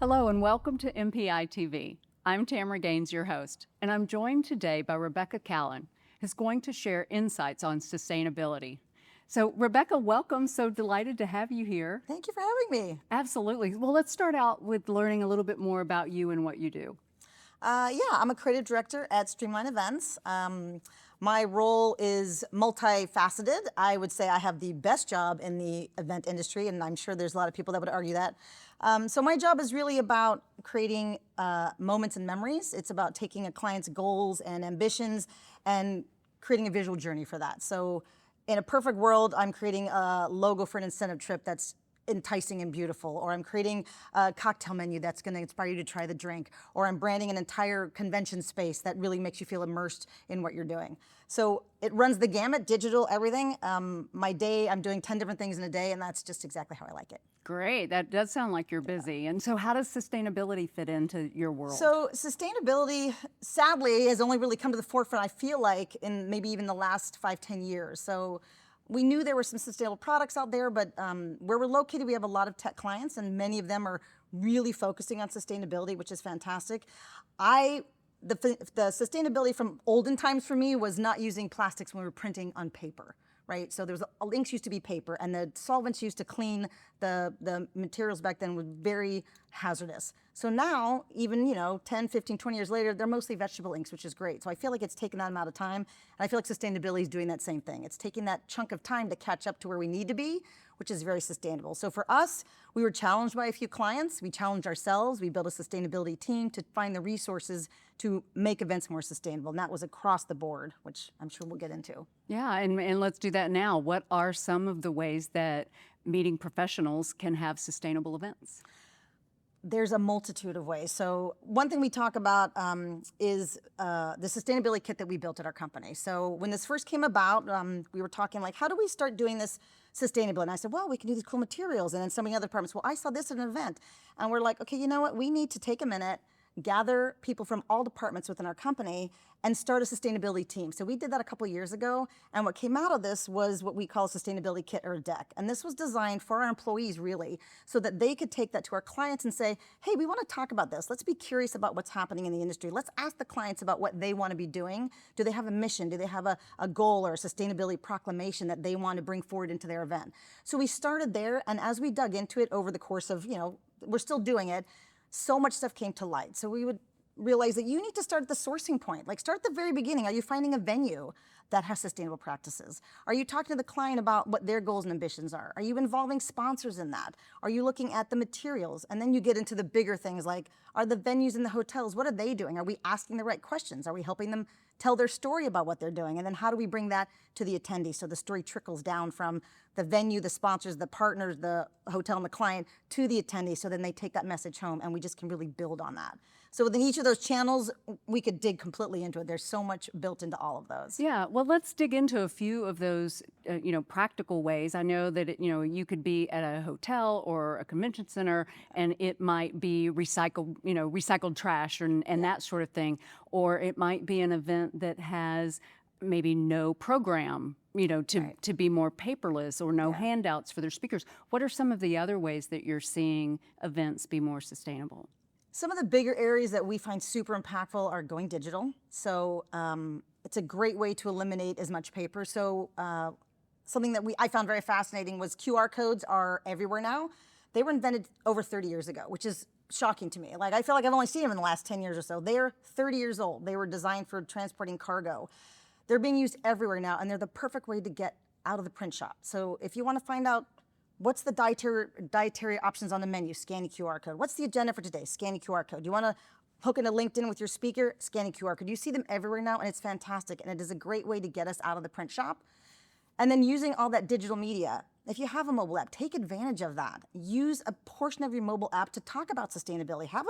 Hello and welcome to MPItv. I'm Tamara Gaines, your host, and I'm joined today by Rebecca Cowlin, who's going to share insights on sustainability. So Rebecca, welcome. So delighted to have you here. Thank you for having me. Absolutely. Well, let's start out with learning a little bit more about you and what you do. Yeah, I'm a creative director at Streamlinevents. My role is multifaceted. I would say I have the best job in the event industry, and I'm sure there's a lot of people that would argue that. So my job is really about creating moments and memories. It's about taking a client's goals and ambitions and creating a visual journey for that. So in a perfect world, I'm creating a logo for an incentive trip that's enticing and beautiful, or I'm creating a cocktail menu that's going to inspire you to try the drink, or I'm branding an entire convention space that really makes you feel immersed in what you're doing. So it runs the gamut, digital, everything. My day, I'm doing 10 different things in a day, and that's just exactly how I like it. Great. That does sound like you're busy. And so how does sustainability fit into your world? So sustainability, sadly, has only really come to the forefront, I feel like, in maybe even the last 5-10 years. So we knew there were some sustainable products out there, but where we're located, we have a lot of tech clients, and many of them are really focusing on sustainability, which is fantastic. The sustainability from olden times for me was not using plastics when we were printing on paper, right? So inks used to be paper, and the solvents used to clean the materials back then was very hazardous. So now, even 10, 15, 20 years later, they're mostly vegetable inks, which is great. So I feel like it's taken that amount of time, and I feel like sustainability is doing that same thing. It's taking that chunk of time to catch up to where we need to be, which is very sustainable. So for us, we were challenged by a few clients. We challenged ourselves. We built a sustainability team to find the resources to make events more sustainable. And that was across the board, which I'm sure we'll get into. Yeah, and let's do that now. What are some of the ways that meeting professionals can have sustainable events? There's a multitude of ways. So one thing we talk about is the sustainability kit that we built at our company. So when this first came about, we were talking like, how do we start doing this sustainably? And I said, well, we can do these cool materials. And then some of the other departments, well, I saw this at an event. And we're like, okay, you know what? We need to take a minute, gather people from all departments within our company and start a sustainability team. So we did that a couple of years ago, and what came out of this was what we call a sustainability kit or a deck. And this was designed for our employees really, so that they could take that to our clients and say, hey, we want to talk about this. Let's be curious about what's happening in the industry. Let's ask the clients about what they want to be doing. Do they have a mission? Do they have a goal or a sustainability proclamation that they want to bring forward into their event? So we started there, and as we dug into it over the course of, we're still doing it, so much stuff came to light. So we would realize that you need to start at the sourcing point. Like, start at the very beginning. Are you finding a venue that has sustainable practices? Are you talking to the client about what their goals and ambitions are? Are you involving sponsors in that? Are you looking at the materials? And then you get into the bigger things like, are the venues and the hotels, what are they doing? Are we asking the right questions? Are we helping them tell their story about what they're doing? And then how do we bring that to the attendee so the story trickles down from the venue, the sponsors, the partners, the hotel, and the client to the attendee, so then they take that message home, and we just can really build on that. So within each of those channels, we could dig completely into it. There's so much built into all of those. Yeah, well, let's dig into a few of those, practical ways. I know that, you could be at a hotel or a convention center, and it might be recycled trash and that sort of thing. Or it might be an event that has maybe no program, to be more paperless, or no handouts for their speakers. What are some of the other ways that you're seeing events be more sustainable? Some of the bigger areas that we find super impactful are going digital. So it's a great way to eliminate as much paper. So something that I found very fascinating was QR codes are everywhere now. They were invented over 30 years ago, which is shocking to me. Like, I feel like I've only seen them in the last 10 years or so. They are 30 years old. They were designed for transporting cargo. They're being used everywhere now, and they're the perfect way to get out of the print shop. So if you want to find out what's the dietary options on the menu, scan a QR code. What's the agenda for today? Scan a QR code. You want to hook into LinkedIn with your speaker? Scan a QR code. You see them everywhere now, and it's fantastic. And it is a great way to get us out of the print shop. And then using all that digital media. If you have a mobile app, take advantage of that. Use a portion of your mobile app to talk about sustainability. Have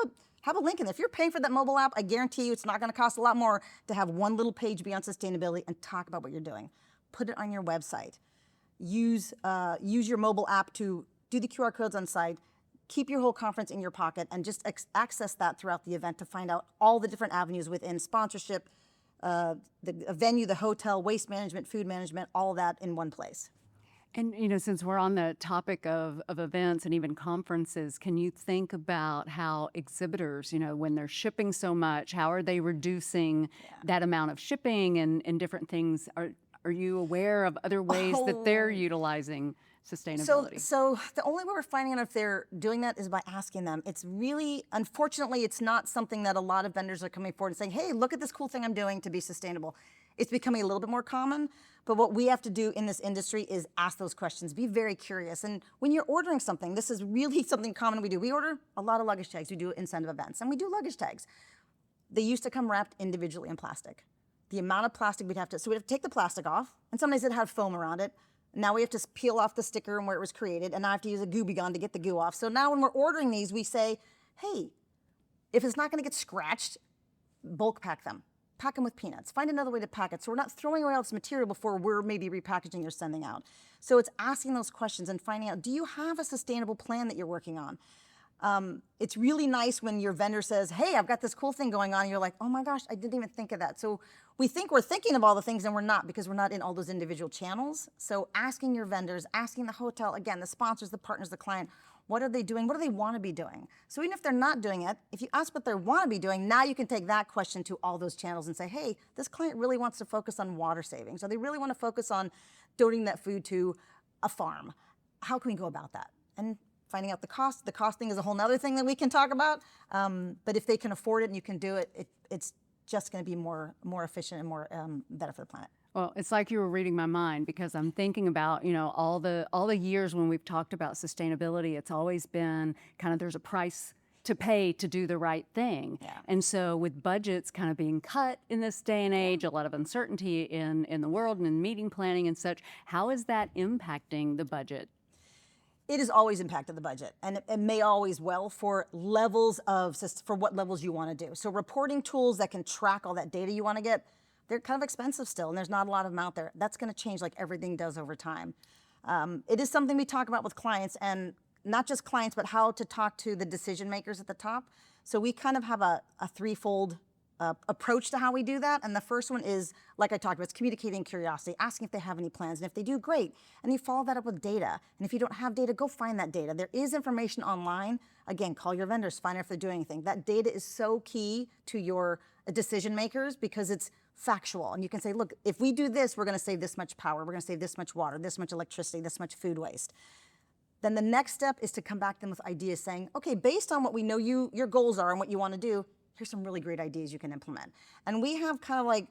a link in there. If you're paying for that mobile app, I guarantee you it's not going to cost a lot more to have one little page be on sustainability and talk about what you're doing. Put it on your website. Use your mobile app to do the QR codes on site, keep your whole conference in your pocket, and just access that throughout the event to find out all the different avenues within sponsorship, the venue, the hotel, waste management, food management, all of that in one place. And since we're on the topic of events and even conferences, can you think about how exhibitors, when they're shipping so much, how are they reducing that amount of shipping and different things? Are you aware of other ways that they're utilizing sustainability? So the only way we're finding out if they're doing that is by asking them. It's really, unfortunately, it's not something that a lot of vendors are coming forward and saying, hey, look at this cool thing I'm doing to be sustainable. It's becoming a little bit more common, but what we have to do in this industry is ask those questions, be very curious. And when you're ordering something, this is really something common we do. We order a lot of luggage tags. We do incentive events, and we do luggage tags. They used to come wrapped individually in plastic. The amount of plastic we'd have to take the plastic off, and sometimes it had foam around it. Now we have to peel off the sticker and where it was created, and I have to use a Gooby gun to get the goo off. So now when we're ordering these, we say, hey, if it's not gonna get scratched, bulk pack them. Pack them with peanuts. Find another way to pack it so we're not throwing away all this material before we're maybe repackaging or sending out. So it's asking those questions and finding out, do you have a sustainable plan that you're working on? It's really nice when your vendor says, hey, I've got this cool thing going on. And you're like, oh my gosh, I didn't even think of that. So we think we're thinking of all the things and we're not, because we're not in all those individual channels. So asking your vendors, asking the hotel, again, the sponsors, the partners, the client, what are they doing? What do they want to be doing? So even if they're not doing it, if you ask what they want to be doing, now you can take that question to all those channels and say, hey, this client really wants to focus on water savings, or they really want to focus on donating that food to a farm. How can we go about that? And finding out the cost. The cost thing is a whole nother thing that we can talk about. But if they can afford it and you can do it, it's just going to be more efficient and more better for the planet. Well, it's like you were reading my mind, because I'm thinking about, all the years when we've talked about sustainability, it's always been kind of there's a price to pay to do the right thing. Yeah. And so with budgets kind of being cut in this day and age, a lot of uncertainty in the world and in meeting planning and such, how is that impacting the budget? It has always impacted the budget, and it may always for levels for what levels you want to do. So reporting tools that can track all that data you want to get, they're kind of expensive still, and there's not a lot of them out there. That's going to change like everything does over time. It is something we talk about with clients, and not just clients, but how to talk to the decision makers at the top. So we kind of have a threefold approach to how we do that. And the first one is, like I talked about, it's communicating curiosity, asking if they have any plans. And if they do, great. And you follow that up with data. And if you don't have data, go find that data. There is information online. Again, call your vendors, find out if they're doing anything. That data is so key to your decision makers because it's factual. And you can say, look, if we do this, we're going to save this much power. We're going to save this much water, this much electricity, this much food waste. Then the next step is to come back to them with ideas saying, okay, based on what we know your goals are and what you want to do, here's some really great ideas you can implement. And we have kind of like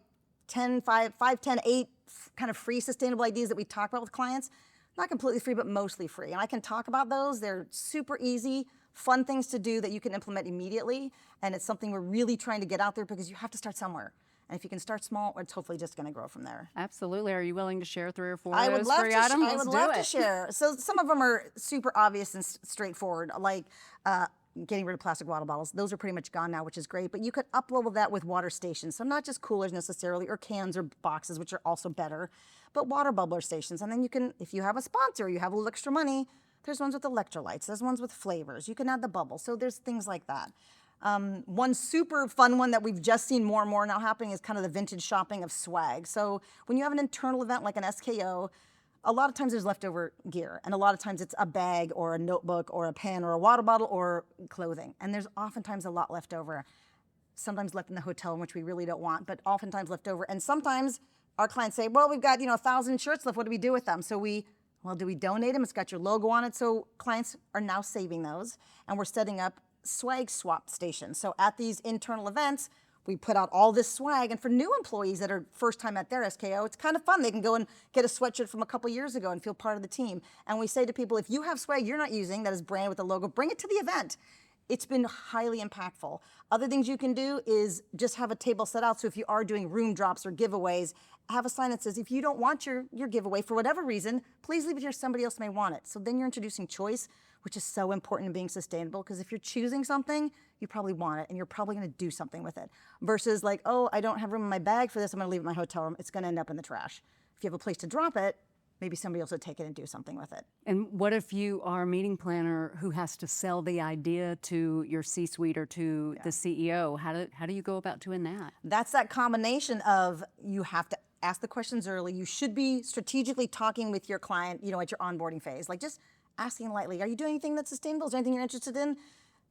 10, 5, 10, 8 kind of free sustainable ideas that we talk about with clients. Not completely free, but mostly free. And I can talk about those. They're super easy, fun things to do that you can implement immediately. And it's something we're really trying to get out there because you have to start somewhere. And if you can start small, it's hopefully just going to grow from there. Absolutely. Are you willing to share 3 or 4 I of would those love free to. items? I would love to share. So some of them are super obvious and straightforward, like getting rid of plastic water bottles. Those are pretty much gone now, which is great. But you could up-level that with water stations. So not just coolers necessarily, or cans or boxes, which are also better, but water bubbler stations. And then you can, if you have a sponsor, you have a little extra money, there's ones with electrolytes, there's ones with flavors. You can add the bubble. So there's things like that. One super fun one that we've just seen more and more now happening is kind of the vintage shopping of swag. So when you have an internal event like an SKO, a lot of times there's leftover gear, and a lot of times it's a bag or a notebook or a pen or a water bottle or clothing. And there's oftentimes a lot left over, sometimes left in the hotel, which we really don't want, but oftentimes left over. And sometimes our clients say, well, we've got 1,000 shirts left, what do we do with them? So well, do we donate them? It's got your logo on it. So clients are now saving those, and we're setting up swag swap stations. So at these internal events, we put out all this swag, and for new employees that are first time at their SKO, it's kind of fun. They can go and get a sweatshirt from a couple years ago and feel part of the team. And we say to people, if you have swag you're not using that is branded with the logo, bring it to the event. It's been highly impactful. Other things you can do is just have a table set out. So if you are doing room drops or giveaways, have a sign that says, if you don't want your giveaway for whatever reason, please leave it here, somebody else may want it. So then you're introducing choice, which is so important in being sustainable, because if you're choosing something, you probably want it and you're probably gonna do something with it. Versus like, oh, I don't have room in my bag for this, I'm gonna leave it in my hotel room, it's gonna end up in the trash. If you have a place to drop it, maybe somebody else would take it and do something with it. And what if you are a meeting planner who has to sell the idea to your C-suite or to the CEO? How do you go about doing that? That's that combination of you have to ask the questions early. You should be strategically talking with your client, at your onboarding phase. Like just asking lightly, are you doing anything that's sustainable? Is there anything you're interested in?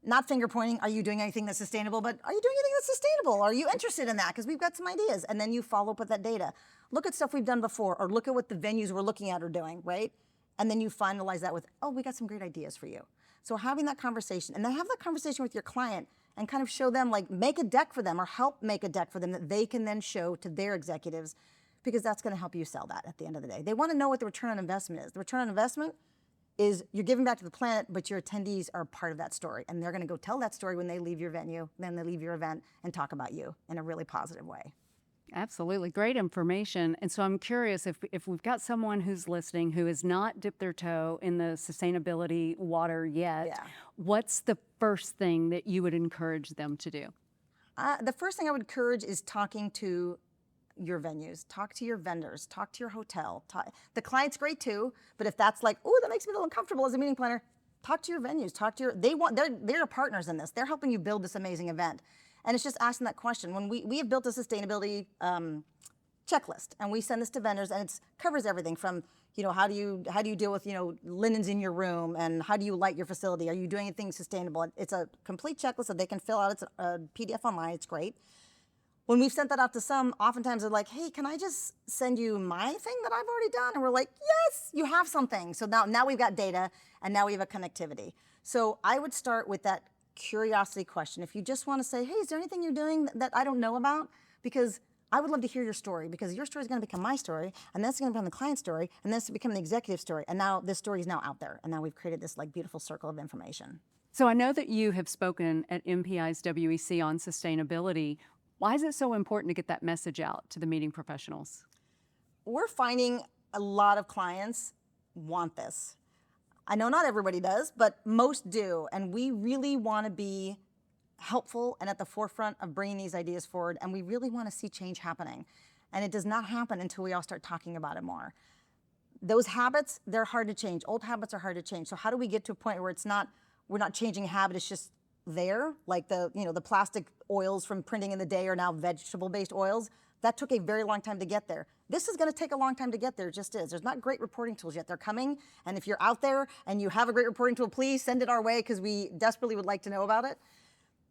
Not finger pointing, are you doing anything that's sustainable, but are you doing anything that's sustainable? Are you interested in that? Because we've got some ideas. And then you follow up with that data. Look at stuff we've done before, or look at what the venues we're looking at are doing, right? And then you finalize that with, oh, we got some great ideas for you. So having that conversation, and then have that conversation with your client and kind of show them, like make a deck for them or help make a deck for them that they can then show to their executives, because that's going to help you sell that at the end of the day. They want to know what the return on investment is. The return on investment is you're giving back to the planet, but your attendees are part of that story. And they're going to go tell that story when they leave your venue, then they leave your event and talk about you in a really positive way. Absolutely. Great information. And so I'm curious if we've got someone who's listening who has not dipped their toe in the sustainability water yet, what's the first thing that you would encourage them to do? The first thing I would encourage is talking to your venues, talk to your vendors, talk to your hotel. The client's great too, but if that's like, oh, that makes me a little uncomfortable as a meeting planner, talk to your venues, they're partners in this. They're helping you build this amazing event. And it's just asking that question. When we have built a sustainability checklist, and we send this to vendors, and it covers everything from, how do you deal with, linens in your room, and how do you light your facility? Are you doing anything sustainable? It's a complete checklist that they can fill out. It's a PDF online. It's great. When we've sent that out to some, oftentimes they're like, hey, can I just send you my thing that I've already done? And we're like, yes, you have something. So now we've got data, and now we have a connectivity. So I would start with that curiosity question. If you just want to say, hey, is there anything you're doing that I don't know about? Because I would love to hear your story, because your story is going to become my story, and then it's going to become the client's story, and then it's become the executive story. And now this story is now out there, and now we've created this like beautiful circle of information. So I know that you have spoken at MPI's WEC on sustainability. Why is it so important to get that message out to the meeting professionals? We're finding a lot of clients want this. I know not everybody does, but most do. And we really want to be helpful and at the forefront of bringing these ideas forward. And we really want to see change happening. And it does not happen until we all start talking about it more. Those habits, they're hard to change. Old habits are hard to change. So how do we get to a point where we're not changing a habit, it's just there? Like the plastic oils from printing in the day are now vegetable-based oils. That took a very long time to get there. This is going to take a long time to get there, it just is. There's not great reporting tools yet. They're coming, and if you're out there and you have a great reporting tool, please send it our way, because we desperately would like to know about it.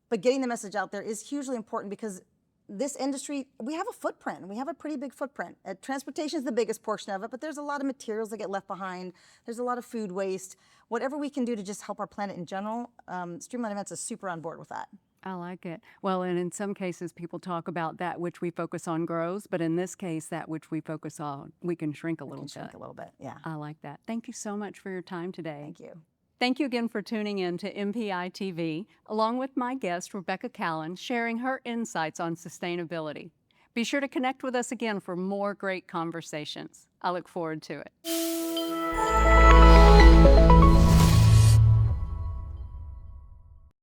But getting the message out there is hugely important, because this industry, we have a footprint. We have a pretty big footprint. Transportation is the biggest portion of it, but there's a lot of materials that get left behind. There's a lot of food waste. Whatever we can do to just help our planet in general, Streamline Events is super on board with that. I like it. Well, and in some cases, people talk about that which we focus on grows, but in this case, that which we focus on, we can shrink a little bit. Shrink a little bit, yeah. I like that. Thank you so much for your time today. Thank you. Thank you again for tuning in to MPItv, along with my guest, Rebecca Cowlin, sharing her insights on sustainability. Be sure to connect with us again for more great conversations. I look forward to it.